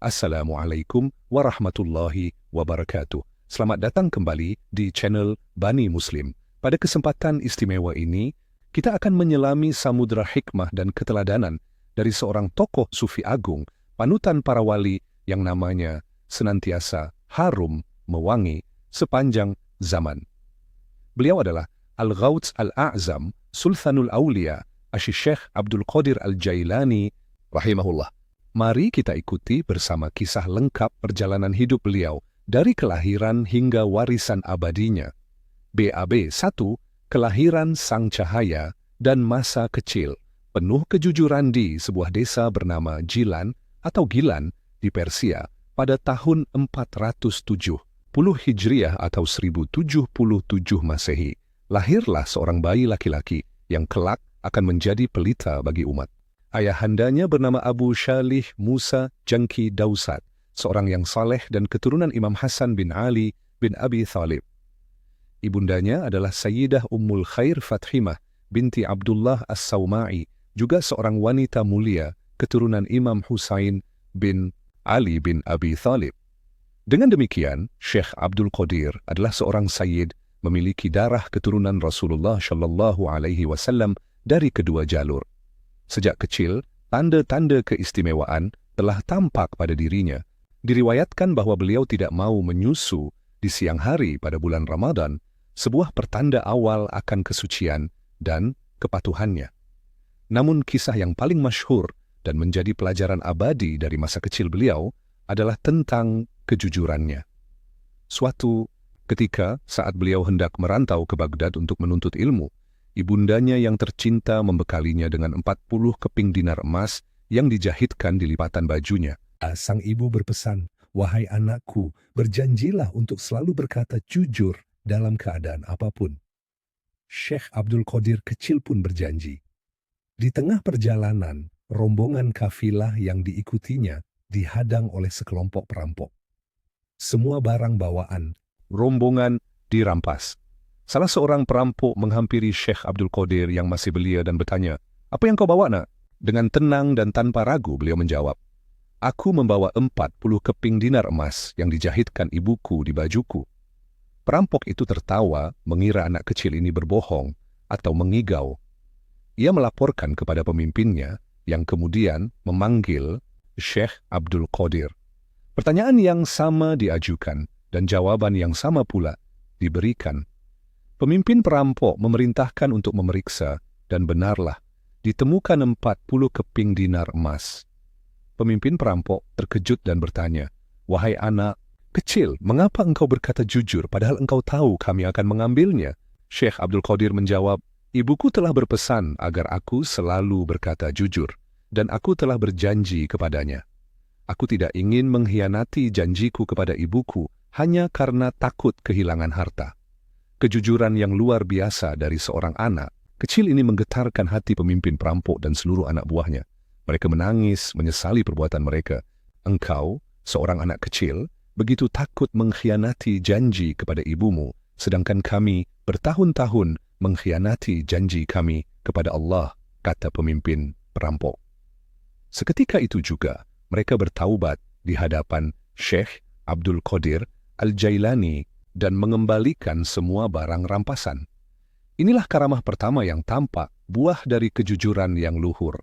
Assalamualaikum warahmatullahi wabarakatuh. Selamat datang kembali di channel Bani Muslim. Pada kesempatan istimewa ini, kita akan menyelami samudra hikmah dan keteladanan dari seorang tokoh sufi agung, panutan para wali yang namanya senantiasa harum mewangi sepanjang zaman. Beliau adalah Al-Ghawts Al-A'zam, Sultanul Awliya, Asy-Syaikh Abdul Qadir Al-Jailani, rahimahullah. Mari kita ikuti bersama kisah lengkap perjalanan hidup beliau dari kelahiran hingga warisan abadinya. BAB 1. Kelahiran Sang Cahaya dan masa kecil, penuh kejujuran di sebuah desa bernama Jilan atau Gilan di Persia pada tahun 470 Hijriah atau 1077 Masehi. Lahirlah seorang bayi laki-laki yang kelak akan menjadi pelita bagi umat. Ayahandanya bernama Abu Shalih Musa Jangki Dausat, seorang yang saleh dan keturunan Imam Hasan bin Ali bin Abi Thalib. Ibundanya adalah Sayyidah Ummul Khair Fathimah binti Abdullah As-Sawma'i, juga seorang wanita mulia keturunan Imam Husain bin Ali bin Abi Thalib. Dengan demikian, Syekh Abdul Qadir adalah seorang sayyid memiliki darah keturunan Rasulullah Shallallahu Alaihi Wasallam dari kedua jalur. Sejak kecil, tanda-tanda keistimewaan telah tampak pada dirinya. Diriwayatkan bahwa beliau tidak mau menyusu di siang hari pada bulan Ramadan, sebuah pertanda awal akan kesucian dan kepatuhannya. Namun kisah yang paling masyhur dan menjadi pelajaran abadi dari masa kecil beliau adalah tentang kejujurannya. Suatu ketika saat beliau hendak merantau ke Baghdad untuk menuntut ilmu, ibundanya yang tercinta membekalinya dengan 40 keping dinar emas yang dijahitkan di lipatan bajunya. Sang ibu berpesan, "Wahai anakku, berjanjilah untuk selalu berkata jujur dalam keadaan apapun." Syekh Abdul Qadir kecil pun berjanji. Di tengah perjalanan, rombongan kafilah yang diikutinya dihadang oleh sekelompok perampok. Semua barang bawaan rombongan dirampas. Salah seorang perampok menghampiri Syekh Abdul Qadir yang masih belia dan bertanya, "Apa yang kau bawa, nak?" Dengan tenang dan tanpa ragu beliau menjawab, "Aku membawa 40 keping dinar emas yang dijahitkan ibuku di bajuku." Perampok itu tertawa mengira anak kecil ini berbohong atau mengigau. Ia melaporkan kepada pemimpinnya yang kemudian memanggil Syekh Abdul Qadir. Pertanyaan yang sama diajukan dan jawaban yang sama pula diberikan. Pemimpin perampok memerintahkan untuk memeriksa, dan benarlah, ditemukan 40 keping dinar emas. Pemimpin perampok terkejut dan bertanya, "Wahai anak kecil, mengapa engkau berkata jujur padahal engkau tahu kami akan mengambilnya?" Syekh Abdul Qadir menjawab, "Ibuku telah berpesan agar aku selalu berkata jujur, dan aku telah berjanji kepadanya. Aku tidak ingin mengkhianati janjiku kepada ibuku hanya karena takut kehilangan harta." Kejujuran yang luar biasa dari seorang anak kecil ini menggetarkan hati pemimpin perampok dan seluruh anak buahnya. Mereka menangis, menyesali perbuatan mereka. "Engkau, seorang anak kecil, begitu takut mengkhianati janji kepada ibumu, sedangkan kami bertahun-tahun mengkhianati janji kami kepada Allah," kata pemimpin perampok. Seketika itu juga, mereka bertaubat di hadapan Syekh Abdul Qadir Al-Jailani dan mengembalikan semua barang rampasan. Inilah karamah pertama yang tampak, buah dari kejujuran yang luhur.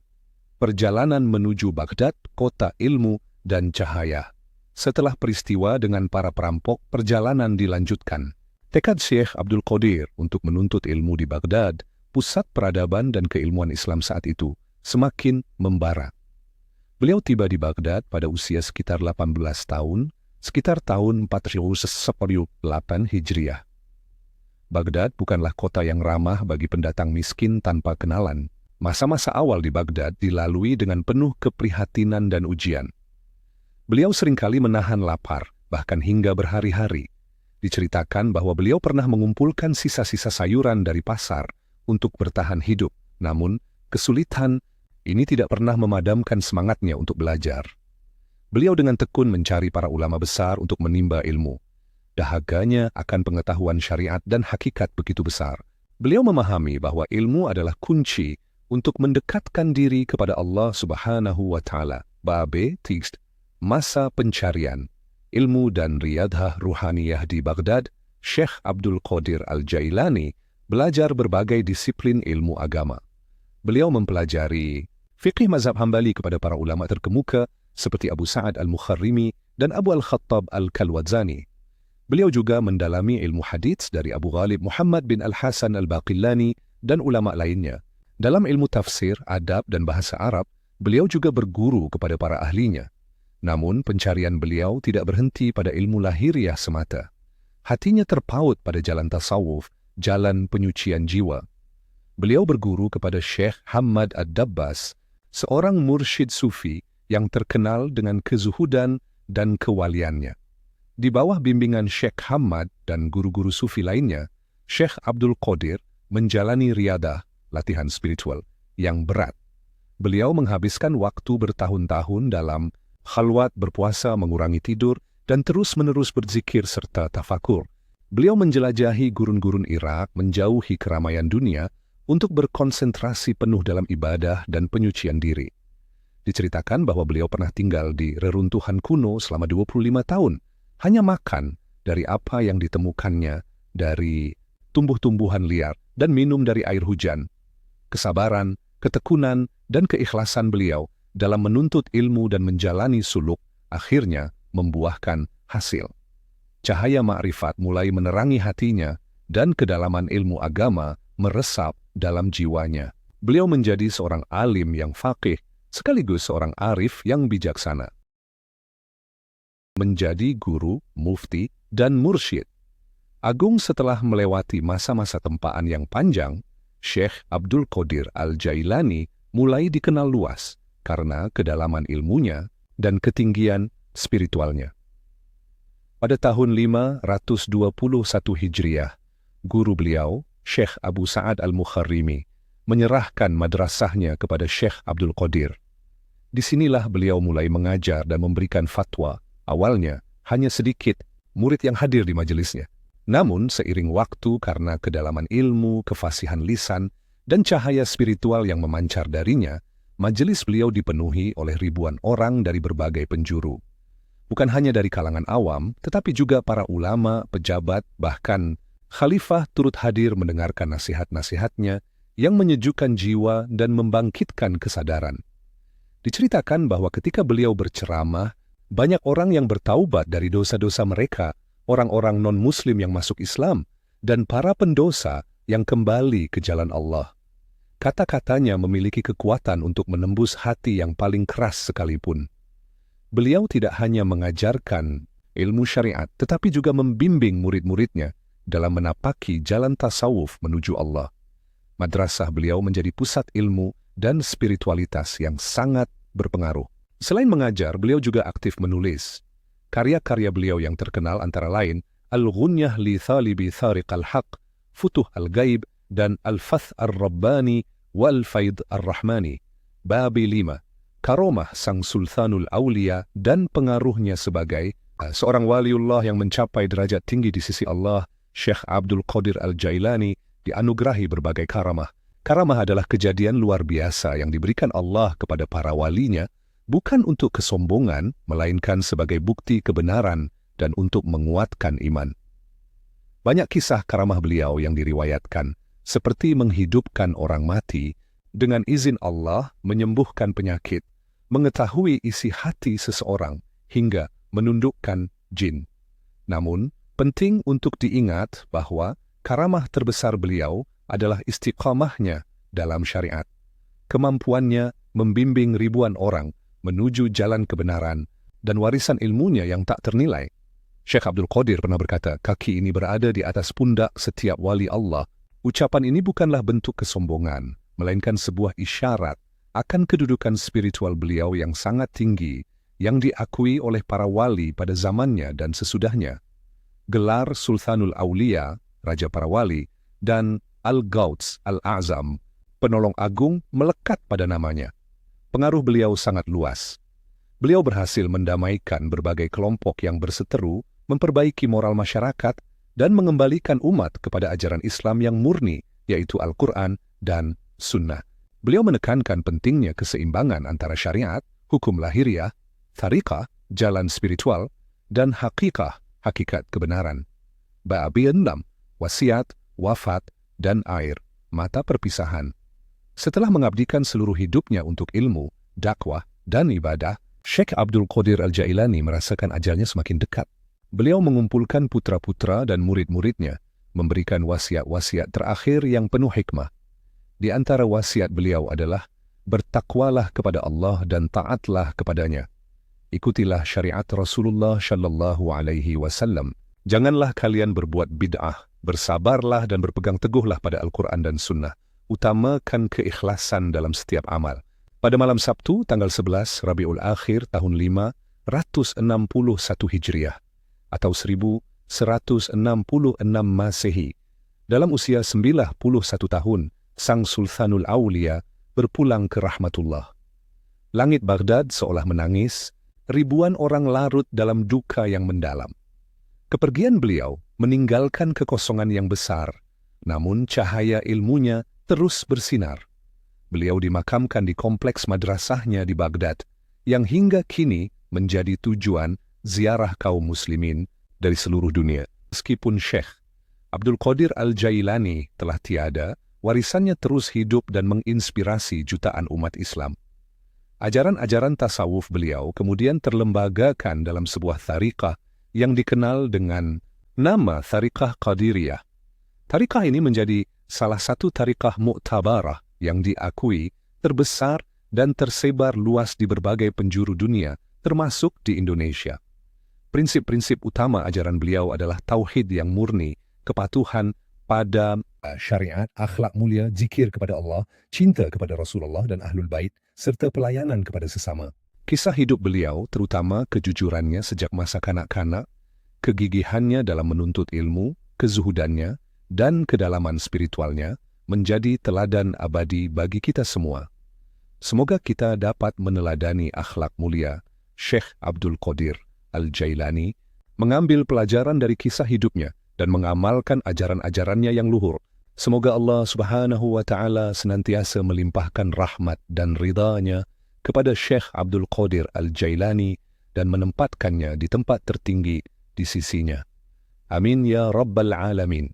Perjalanan menuju Baghdad, kota ilmu dan cahaya. Setelah peristiwa dengan para perampok, perjalanan dilanjutkan. Tekad Syekh Abdul Qadir untuk menuntut ilmu di Baghdad, pusat peradaban dan keilmuan Islam saat itu, semakin membara. Beliau tiba di Baghdad pada usia sekitar 18 tahun, sekitar tahun 418 Hijriah. Baghdad bukanlah kota yang ramah bagi pendatang miskin tanpa kenalan. Masa-masa awal di Baghdad dilalui dengan penuh keprihatinan dan ujian. Beliau seringkali menahan lapar, bahkan hingga berhari-hari. Diceritakan bahwa beliau pernah mengumpulkan sisa-sisa sayuran dari pasar untuk bertahan hidup. Namun, kesulitan ini tidak pernah memadamkan semangatnya untuk belajar. Beliau dengan tekun mencari para ulama besar untuk menimba ilmu. Dahaganya akan pengetahuan syariat dan hakikat begitu besar. Beliau memahami bahwa ilmu adalah kunci untuk mendekatkan diri kepada Allah Subhanahu wa Ta'ala. Bab 3. Masa Pencarian, Ilmu dan Riyadhah Ruhaniyah di Baghdad, Syekh Abdul Qadir Al-Jailani belajar berbagai disiplin ilmu agama. Beliau mempelajari fiqih mazhab Hambali kepada para ulama terkemuka seperti Abu Sa'ad Al-Mukharrimi dan Abu Al-Khattab Al-Kalwadzani. Beliau juga mendalami ilmu hadits dari Abu Ghalib Muhammad bin Al-Hasan Al-Baqillani dan ulama lainnya. Dalam ilmu tafsir, adab dan bahasa Arab, beliau juga berguru kepada para ahlinya. Namun, pencarian beliau tidak berhenti pada ilmu lahiriah semata. Hatinya terpaut pada jalan tasawuf, jalan penyucian jiwa. Beliau berguru kepada Syekh Hamad Ad-Dabbas, seorang mursyid sufi yang terkenal dengan kezuhudan dan kewaliannya. Di bawah bimbingan Syekh Hamad dan guru-guru sufi lainnya, Syekh Abdul Qadir menjalani riyadah, latihan spiritual, yang berat. Beliau menghabiskan waktu bertahun-tahun dalam khalwat, berpuasa, mengurangi tidur, dan terus-menerus berzikir serta tafakur. Beliau menjelajahi gurun-gurun Irak, menjauhi keramaian dunia, untuk berkonsentrasi penuh dalam ibadah dan penyucian diri. Diceritakan bahwa beliau pernah tinggal di reruntuhan kuno selama 25 tahun, hanya makan dari apa yang ditemukannya dari tumbuh-tumbuhan liar dan minum dari air hujan. Kesabaran, ketekunan, dan keikhlasan beliau dalam menuntut ilmu dan menjalani suluk akhirnya membuahkan hasil. Cahaya ma'rifat mulai menerangi hatinya dan kedalaman ilmu agama meresap dalam jiwanya. Beliau menjadi seorang alim yang faqih, sekaligus seorang arif yang bijaksana. Menjadi guru, mufti, dan mursyid. Agung setelah melewati masa-masa tempaan yang panjang, Syekh Abdul Qadir Al-Jailani mulai dikenal luas karena kedalaman ilmunya dan ketinggian spiritualnya. Pada tahun 521 Hijriah, guru beliau, Syekh Abu Sa'ad Al-Mukharrimi, menyerahkan madrasahnya kepada Syekh Abdul Qadir. Disinilah beliau mulai mengajar dan memberikan fatwa. Awalnya, hanya sedikit murid yang hadir di majelisnya. Namun, seiring waktu karena kedalaman ilmu, kefasihan lisan, dan cahaya spiritual yang memancar darinya, majelis beliau dipenuhi oleh ribuan orang dari berbagai penjuru. Bukan hanya dari kalangan awam, tetapi juga para ulama, pejabat, bahkan khalifah turut hadir mendengarkan nasihat-nasihatnya yang menyejukkan jiwa dan membangkitkan kesadaran. Diceritakan bahwa ketika beliau berceramah, banyak orang yang bertaubat dari dosa-dosa mereka, orang-orang non-muslim yang masuk Islam, dan para pendosa yang kembali ke jalan Allah. Kata-katanya memiliki kekuatan untuk menembus hati yang paling keras sekalipun. Beliau tidak hanya mengajarkan ilmu syariat, tetapi juga membimbing murid-muridnya dalam menapaki jalan tasawuf menuju Allah. Madrasah beliau menjadi pusat ilmu dan spiritualitas yang sangat berpengaruh. Selain mengajar, beliau juga aktif menulis. Karya-karya beliau yang terkenal antara lain Al-Ghunyah li Thalibi Thariq al-Haq, Futuh al-Ghaib, dan Al-Fath al-Rabbani wal-Faid al-Rahmani, Babi 5, Karomah Sang Sultanul Aulia, dan pengaruhnya sebagai seorang waliullah yang mencapai derajat tinggi di sisi Allah. Syekh Abdul Qadir Al-Jailani dianugerahi berbagai karamah. Karamah adalah kejadian luar biasa yang diberikan Allah kepada para walinya, bukan untuk kesombongan, melainkan sebagai bukti kebenaran dan untuk menguatkan iman. Banyak kisah karamah beliau yang diriwayatkan, seperti menghidupkan orang mati, dengan izin Allah menyembuhkan penyakit, mengetahui isi hati seseorang, hingga menundukkan jin. Namun, penting untuk diingat bahwa karamah terbesar beliau adalah istiqamahnya dalam syariat. Kemampuannya membimbing ribuan orang menuju jalan kebenaran dan warisan ilmunya yang tak ternilai. Syekh Abdul Qadir pernah berkata, kaki ini berada di atas pundak setiap wali Allah. Ucapan ini bukanlah bentuk kesombongan, melainkan sebuah isyarat akan kedudukan spiritual beliau yang sangat tinggi, yang diakui oleh para wali pada zamannya dan sesudahnya. Gelar Sultanul Aulia, Raja para Wali, dan Al-Gauts Al-Azam, Penolong Agung, melekat pada namanya. Pengaruh beliau sangat luas. Beliau berhasil mendamaikan berbagai kelompok yang berseteru, memperbaiki moral masyarakat, dan mengembalikan umat kepada ajaran Islam yang murni, yaitu Al-Quran dan Sunnah. Beliau menekankan pentingnya keseimbangan antara syariat, hukum lahiriah, thariqah, jalan spiritual, dan hakikah, hakikat kebenaran. Bab 6, wasiat, wafat, dan air, mata perpisahan. Setelah mengabdikan seluruh hidupnya untuk ilmu, dakwah, dan ibadah, Syekh Abdul Qadir Al-Jailani merasakan ajalnya semakin dekat. Beliau mengumpulkan putra-putra dan murid-muridnya, memberikan wasiat-wasiat terakhir yang penuh hikmah. Di antara wasiat beliau adalah, bertakwalah kepada Allah dan taatlah kepadanya. Ikutilah syariat Rasulullah Shallallahu Alaihi Wasallam. Janganlah kalian berbuat bid'ah, bersabarlah dan berpegang teguhlah pada Al-Quran dan Sunnah. Utamakan keikhlasan dalam setiap amal. Pada malam Sabtu, tanggal 11 Rabiul Akhir tahun 561 Hijriah atau 1166 Masehi, dalam usia 91 tahun, Sang Sultanul Aulia berpulang ke rahmatullah. Langit Baghdad seolah menangis, ribuan orang larut dalam duka yang mendalam. Kepergian beliau meninggalkan kekosongan yang besar, namun cahaya ilmunya terus bersinar. Beliau dimakamkan di kompleks madrasahnya di Baghdad, yang hingga kini menjadi tujuan ziarah kaum muslimin dari seluruh dunia. Meskipun Syekh Abdul Qadir Al-Jailani telah tiada, warisannya terus hidup dan menginspirasi jutaan umat Islam. Ajaran-ajaran tasawuf beliau kemudian terlembagakan dalam sebuah thariqah yang dikenal dengan nama Thariqah Qadiriyah. Thariqah ini menjadi salah satu thariqah mu'tabarah yang diakui terbesar dan tersebar luas di berbagai penjuru dunia, termasuk di Indonesia. Prinsip-prinsip utama ajaran beliau adalah tauhid yang murni, kepatuhan pada syariat, akhlak mulia, zikir kepada Allah, cinta kepada Rasulullah dan Ahlul Bait, serta pelayanan kepada sesama. Kisah hidup beliau, terutama kejujurannya sejak masa kanak-kanak, kegigihannya dalam menuntut ilmu, kezuhudannya, dan kedalaman spiritualnya, menjadi teladan abadi bagi kita semua. Semoga kita dapat meneladani akhlak mulia Syekh Abdul Qadir Al-Jailani, mengambil pelajaran dari kisah hidupnya, dan mengamalkan ajaran-ajarannya yang luhur. Semoga Allah Subhanahu wa Ta'ala senantiasa melimpahkan rahmat dan ridha-Nya kepada Syekh Abdul Qadir Al-Jailani dan menempatkannya di tempat tertinggi di sisinya. Amin ya Rabbal Alamin.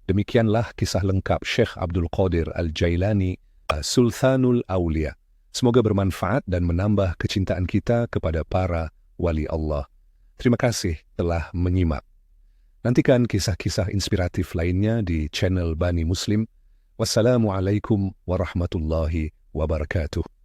Demikianlah kisah lengkap Syekh Abdul Qadir Al-Jailani, Sultanul Aulia. Semoga bermanfaat dan menambah kecintaan kita kepada para wali Allah. Terima kasih telah menyimak. Nantikan kisah-kisah inspiratif lainnya di channel Bani Muslim. Wassalamualaikum warahmatullahi wabarakatuh.